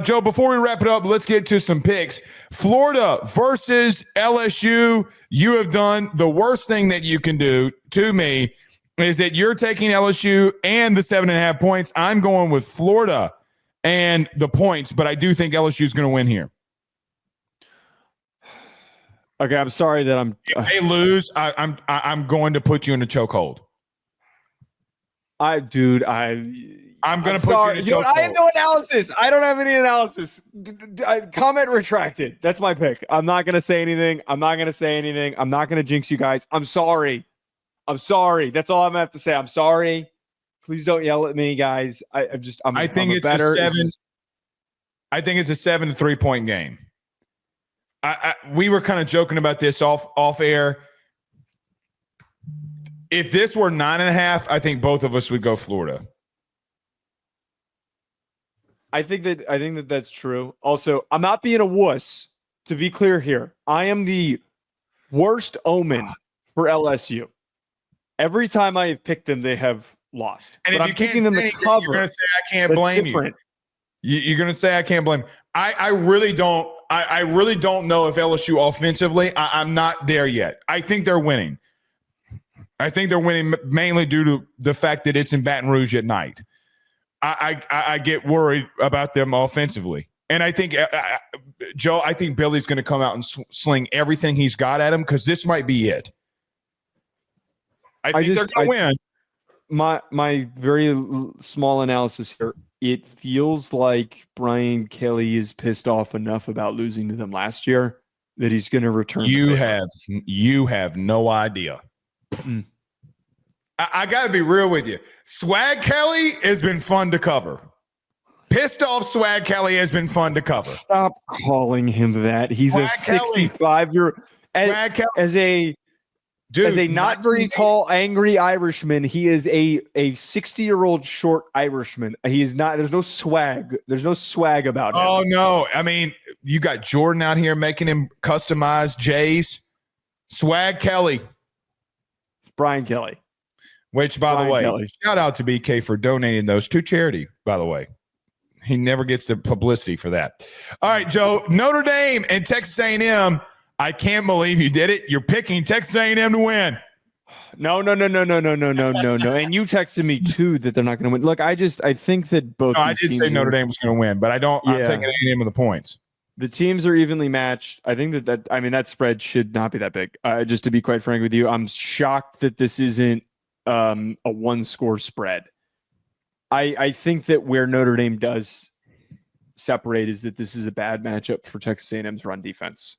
Joe, before we wrap it up, let's get to some picks. Florida versus LSU. You have done the worst thing that you can do to me is that you're taking LSU and the 7.5 points. I'm going with Florida and the points, but I do think LSU is going to win here. Okay, I'm sorry that I'm. If they lose, I'm going to put you in a chokehold. I'm going to put sorry. you in a chokehold. I have no analysis. I don't have any analysis. Comment retracted. That's my pick. I'm not going to say anything. I'm not going to jinx you guys. I'm sorry. That's all I'm going to have to say. I'm sorry. Please don't yell at me, guys. I think it's a 7 to 3 point game. We were kind of joking about this off air. If this were 9.5, I think both of us would go Florida. I think that that's true. Also, I'm not being a wuss. To be clear here, I am the worst omen for LSU. Every time I have picked them, they have lost. And but if you can't say anything, you're going to say I can't blame you. You're going to say I can't blame. I really don't. I really don't know if LSU offensively. I'm not there yet. I think they're winning. I think they're winning mainly due to the fact that it's in Baton Rouge at night. I get worried about them offensively. And I think, Joe, I think Billy's going to come out and sling everything he's got at him because this might be it. I think they're going to win. My very small analysis here, it feels like Brian Kelly is pissed off enough about losing to them last year that he's going to return. You have no idea. I got to be real with you. Swag Kelly has been fun to cover. Pissed off Swag Kelly has been fun to cover. Stop calling him that. He's a 65-year as a not very tall, angry Irishman. He is a 60-year-old short Irishman. He is not. There's no swag. There's no swag about him. Oh no! I mean, you got Jordan out here making him customize J's. Swag Kelly. Brian Kelly. Which, by the way, shout out to BK for donating those to charity, by the way. He never gets the publicity for that. All right, Joe, Notre Dame and Texas A&M. I can't believe you did it. You're picking Texas A&M to win. No. And you texted me, too, that they're not going to win. Look, I think that both I did say Notre Dame was going to win, but I'm taking A&M with the points. The teams are evenly matched. I think that spread should not be that big. Just to be quite frank with you, I'm shocked that this isn't a one-score spread. I think that where Notre Dame does separate is that this is a bad matchup for Texas A&M's run defense.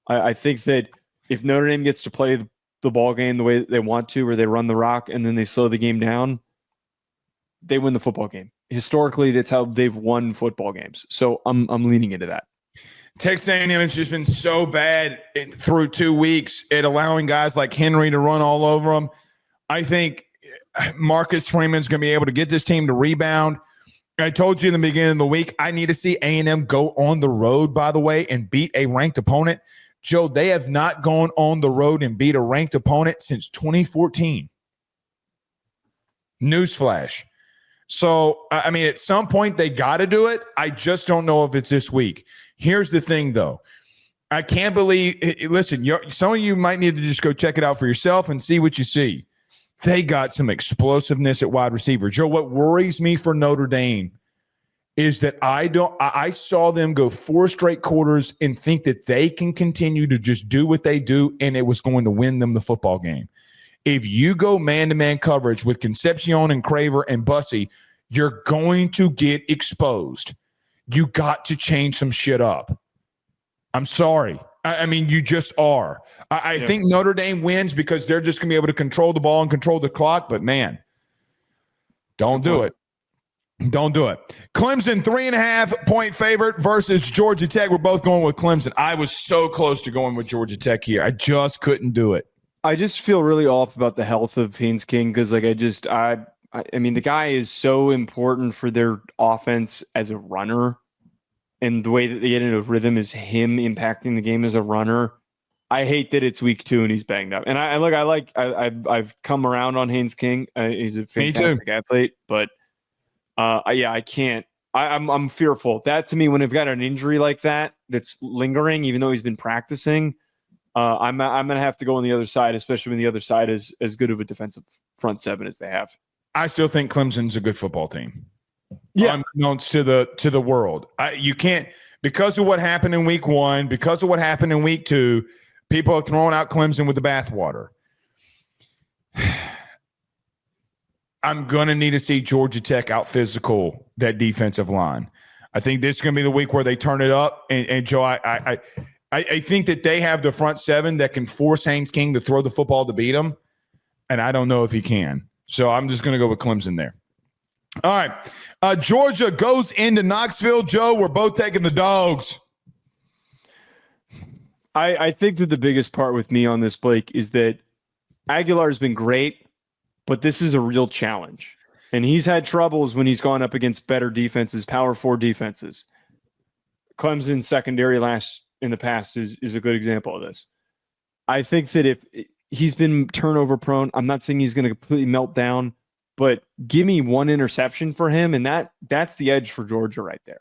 I think that if Notre Dame gets to play the ball game the way that they want to, where they run the rock and then they slow the game down, they win the football game. Historically, that's how they've won football games. So I'm leaning into that. Texas A&M has just been so bad through 2 weeks at allowing guys like Henry to run all over them. I think Marcus Freeman's going to be able to get this team to rebound. I told you in the beginning of the week, I need to see A&M go on the road, by the way, and beat a ranked opponent. Joe, they have not gone on the road and beat a ranked opponent since 2014. Newsflash. So, I mean, at some point they got to do it. I just don't know if it's this week. Here's the thing, though. I can't believe – listen, some of you might need to just go check it out for yourself and see what you see. They got some explosiveness at wide receiver. Joe, what worries me for Notre Dame is that I saw them go 4 straight quarters and think that they can continue to just do what they do and it was going to win them the football game. If you go man-to-man coverage with Concepcion and Craver and Bussey, you're going to get exposed. You got to change some shit up. I'm sorry. I mean, you just are. I think Notre Dame wins because they're just going to be able to control the ball and control the clock. But, man, don't do it. Don't do it. Clemson, 3.5-point favorite versus Georgia Tech. We're both going with Clemson. I was so close to going with Georgia Tech here. I just couldn't do it. I just feel really off about the health of Haynes King because, like, I mean, the guy is so important for their offense as a runner. And the way that they get into a rhythm is him impacting the game as a runner. I hate that it's week 2 and he's banged up. And I've come around on Haynes King. He's a fantastic athlete, but I can't. I'm fearful. That to me, when they've got an injury like that that's lingering, even though he's been practicing, I'm going to have to go on the other side, especially when the other side is as good of a defensive front seven as they have. I still think Clemson's a good football team. Yeah, unbeknownst to the world. You can't, because of what happened in week 1, because of what happened in week 2, people are throwing out Clemson with the bathwater. I'm going to need to see Georgia Tech out physical that defensive line. I think this is going to be the week where they turn it up. And Joe, I think that they have the front seven that can force Haynes King to throw the football to beat him. And I don't know if he can. So I'm just going to go with Clemson there. All right. Georgia goes into Knoxville. Joe, we're both taking the dogs. I think that the biggest part with me on this, Blake, is that Aguilar's been great, but this is a real challenge. And he's had troubles when he's gone up against better defenses, Power 4 defenses. Clemson's secondary in the past is a good example of this. I think that if he's been turnover prone, I'm not saying he's going to completely melt down, but give me one interception for him, and that's the edge for Georgia right there.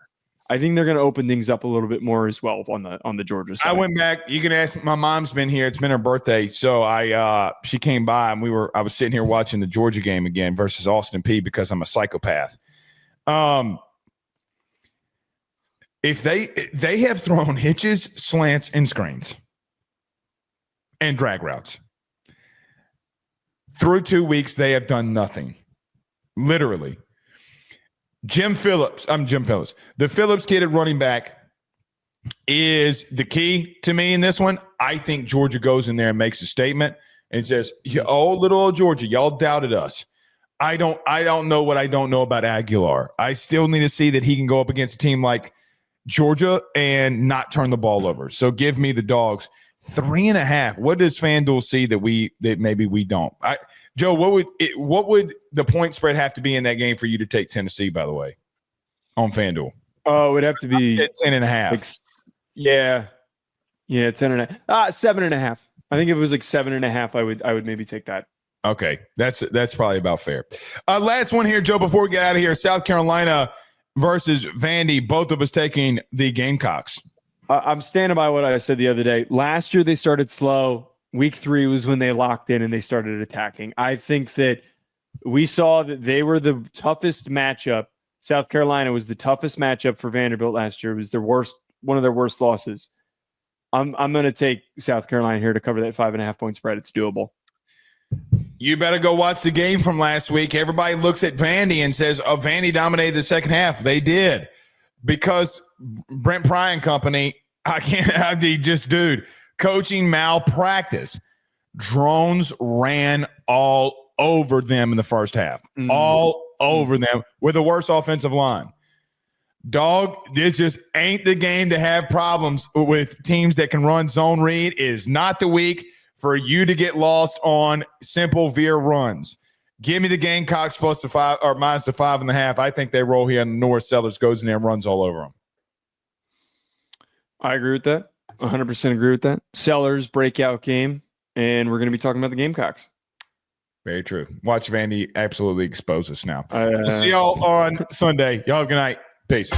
I think they're going to open things up a little bit more as well on the Georgia side. I went back. You can ask. My mom's been here. It's been her birthday, so she came by and I was sitting here watching the Georgia game again versus Austin Peay because I'm a psychopath. If they have thrown hitches, slants, and screens, and drag routes through 2 weeks, they have done nothing. Literally. Jim Phillips. The Phillips kid at running back is the key to me in this one. I think Georgia goes in there and makes a statement and says, "Oh, little old Georgia, y'all doubted us." I don't know what I don't know about Aguilar. I still need to see that he can go up against a team like Georgia and not turn the ball over. So give me the dogs. 3.5. What does FanDuel see that maybe we don't? Joe, what would the point spread have to be in that game for you to take Tennessee, by the way, on FanDuel? Oh, it would have to be 10.5. Like, yeah, 10.5. 7.5. I think if it was like 7.5, I would maybe take that. Okay, that's probably about fair. Last one here, Joe, before we get out of here. South Carolina versus Vandy. Both of us taking the Gamecocks. I'm standing by what I said the other day. Last year they started slow. Week 3 was when they locked in and they started attacking. I think that we saw that they were the toughest matchup. South Carolina was the toughest matchup for Vanderbilt last year. It was one of their worst losses. I'm going to take South Carolina here to cover that 5.5 point spread. It's doable. You better go watch the game from last week. Everybody looks at Vandy and says, "Oh, Vandy dominated the second half." They did, because Brent Pry and company. Dude. Coaching malpractice. Drones ran all over them in the first half. All over them with the worst offensive line. Dog, this just ain't the game to have problems with teams that can run zone read. It is not the week for you to get lost on simple veer runs. Give me the Gamecocks plus the 5 or minus the 5.5. I think they roll here, and Norris Sellers goes in there and runs all over them. I agree with that. 100% agree with that. Sellers breakout game, and we're going to be talking about the Gamecocks. Very true. Watch Vandy absolutely expose us now. We'll see y'all on Sunday. Y'all have a good night. Peace.